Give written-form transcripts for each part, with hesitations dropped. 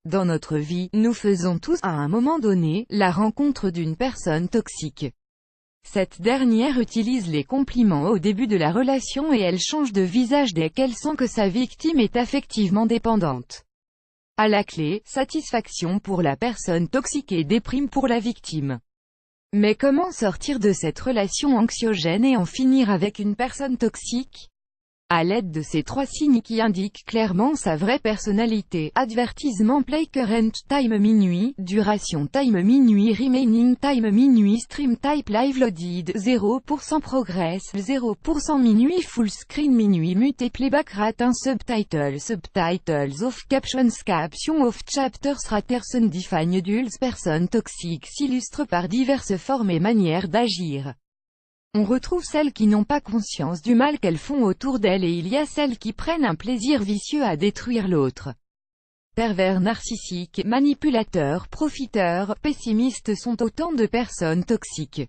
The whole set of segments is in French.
Dans notre vie, nous faisons tous, à un moment donné, la rencontre d'une personne toxique. Cette dernière utilise les compliments au début de la relation et elle change de visage dès qu'elle sent que sa victime est affectivement dépendante. À la clé, satisfaction pour la personne toxique et déprime pour la victime. Mais comment sortir de cette relation anxiogène et en finir avec une personne toxique? À l'aide de ces 3 signes qui indiquent clairement sa vraie personnalité. Advertisement play current time minuit, duration time minuit, remaining time minuit, stream type live loaded, 0% progress, 0% minuit, full screen minuit, mute playback rate, un subtitles off, captions off, chapters person define dulls, personne toxique s'illustre par diverses formes et manières d'agir. On retrouve celles qui n'ont pas conscience du mal qu'elles font autour d'elles et il y a celles qui prennent un plaisir vicieux à détruire l'autre. Pervers narcissiques, manipulateurs, profiteurs, pessimistes sont autant de personnes toxiques.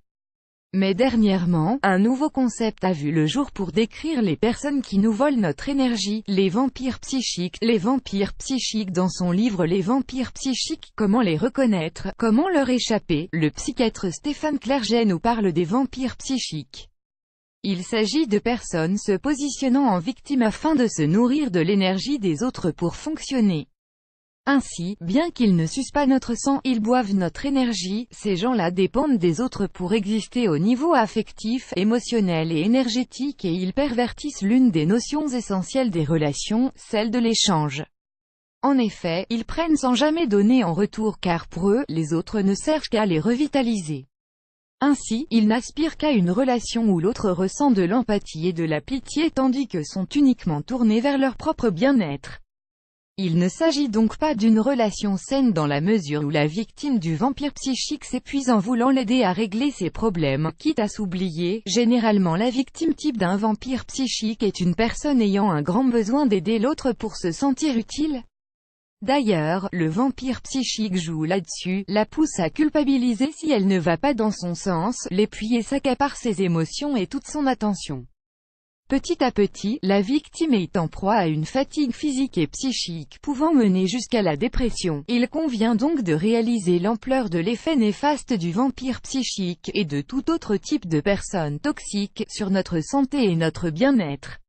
Mais dernièrement, un nouveau concept a vu le jour pour décrire les personnes qui nous volent notre énergie, les vampires psychiques. Les vampires psychiques. Dans son livre Les vampires psychiques, comment les reconnaître, comment leur échapper, le psychiatre Stéphane Clerget nous parle des vampires psychiques. Il s'agit de personnes se positionnant en victime afin de se nourrir de l'énergie des autres pour fonctionner. Ainsi, bien qu'ils ne sucent pas notre sang, ils boivent notre énergie. Ces gens-là dépendent des autres pour exister au niveau affectif, émotionnel et énergétique et ils pervertissent l'une des notions essentielles des relations, celle de l'échange. En effet, ils prennent sans jamais donner en retour car pour eux, les autres ne servent qu'à les revitaliser. Ainsi, ils n'aspirent qu'à une relation où l'autre ressent de l'empathie et de la pitié tandis que sont uniquement tournés vers leur propre bien-être. Il ne s'agit donc pas d'une relation saine dans la mesure où la victime du vampire psychique s'épuise en voulant l'aider à régler ses problèmes, quitte à s'oublier. Généralement la victime type d'un vampire psychique est une personne ayant un grand besoin d'aider l'autre pour se sentir utile. D'ailleurs, le vampire psychique joue là-dessus, la pousse à culpabiliser si elle ne va pas dans son sens, l'épuise et s'accapare ses émotions et toute son attention. Petit à petit, la victime est en proie à une fatigue physique et psychique pouvant mener jusqu'à la dépression. Il convient donc de réaliser l'ampleur de l'effet néfaste du vampire psychique, et de tout autre type de personnes toxiques, sur notre santé et notre bien-être.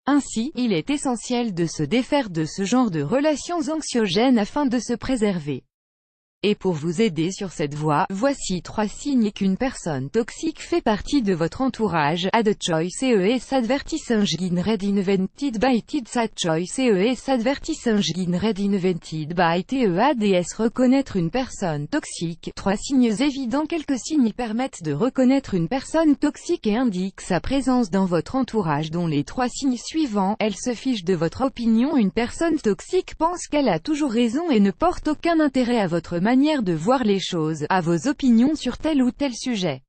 Ainsi, il est essentiel de se défaire de ce genre de relations anxiogènes afin de se préserver. Et pour vous aider sur cette voie, voici 3 signes qu'une personne toxique fait partie de votre entourage. Add choice ES advertising red invented by TED choice ES advertising red invented by TEADS. Reconnaître une personne toxique. 3 signes évidents. Quelques signes permettent de reconnaître une personne toxique et indiquent sa présence dans votre entourage dont les 3 signes suivants. Elle se fiche de votre opinion. Une personne toxique pense qu'elle a toujours raison et ne porte aucun intérêt à votre manière de voir les choses, à vos opinions sur tel ou tel sujet.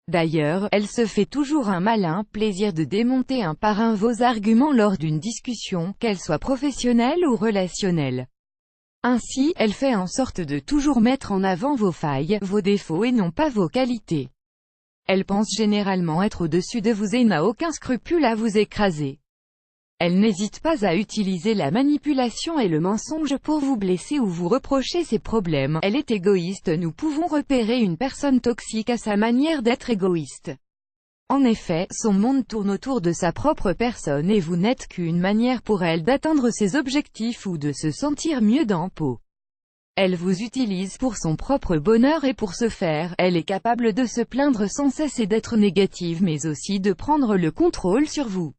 D'ailleurs, elle se fait toujours un malin plaisir de démonter un par un vos arguments lors d'une discussion, qu'elle soit professionnelle ou relationnelle. Ainsi, elle fait en sorte de toujours mettre en avant vos failles, vos défauts et non pas vos qualités. Elle pense généralement être au-dessus de vous et n'a aucun scrupule à vous écraser. Elle n'hésite pas à utiliser la manipulation et le mensonge pour vous blesser ou vous reprocher ses problèmes. Elle est égoïste. Nous pouvons repérer une personne toxique à sa manière d'être égoïste. En effet, son monde tourne autour de sa propre personne et vous n'êtes qu'une manière pour elle d'atteindre ses objectifs ou de se sentir mieux dans peau. Elle vous utilise pour son propre bonheur et pour ce faire, elle est capable de se plaindre sans cesse et d'être négative mais aussi de prendre le contrôle sur vous.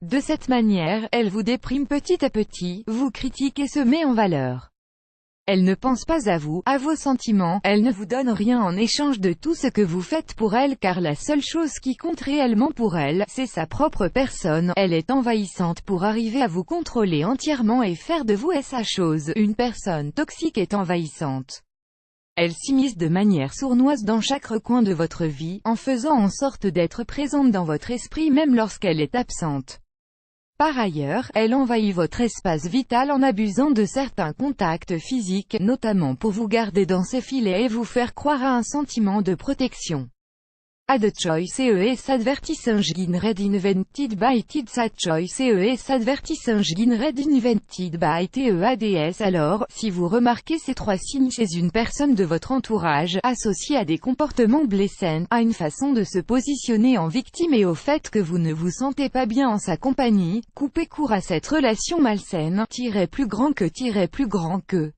De cette manière, elle vous déprime petit à petit, vous critique et se met en valeur. Elle ne pense pas à vous, à vos sentiments, elle ne vous donne rien en échange de tout ce que vous faites pour elle car la seule chose qui compte réellement pour elle, c'est sa propre personne. Elle est envahissante pour arriver à vous contrôler entièrement et faire de vous sa chose. Une personne toxique est envahissante. Elle s'immisce de manière sournoise dans chaque recoin de votre vie, en faisant en sorte d'être présente dans votre esprit même lorsqu'elle est absente. Par ailleurs, elle envahit votre espace vital en abusant de certains contacts physiques, notamment pour vous garder dans ses filets et vous faire croire à un sentiment de protection. Ad choice ES advertising red invented by TID Sad choice ES advertising red invented by TEADS. Alors, si vous remarquez ces trois signes chez une personne de votre entourage, associés à des comportements blessants, à une façon de se positionner en victime et au fait que vous ne vous sentez pas bien en sa compagnie, coupez court à cette relation malsaine, plus grand que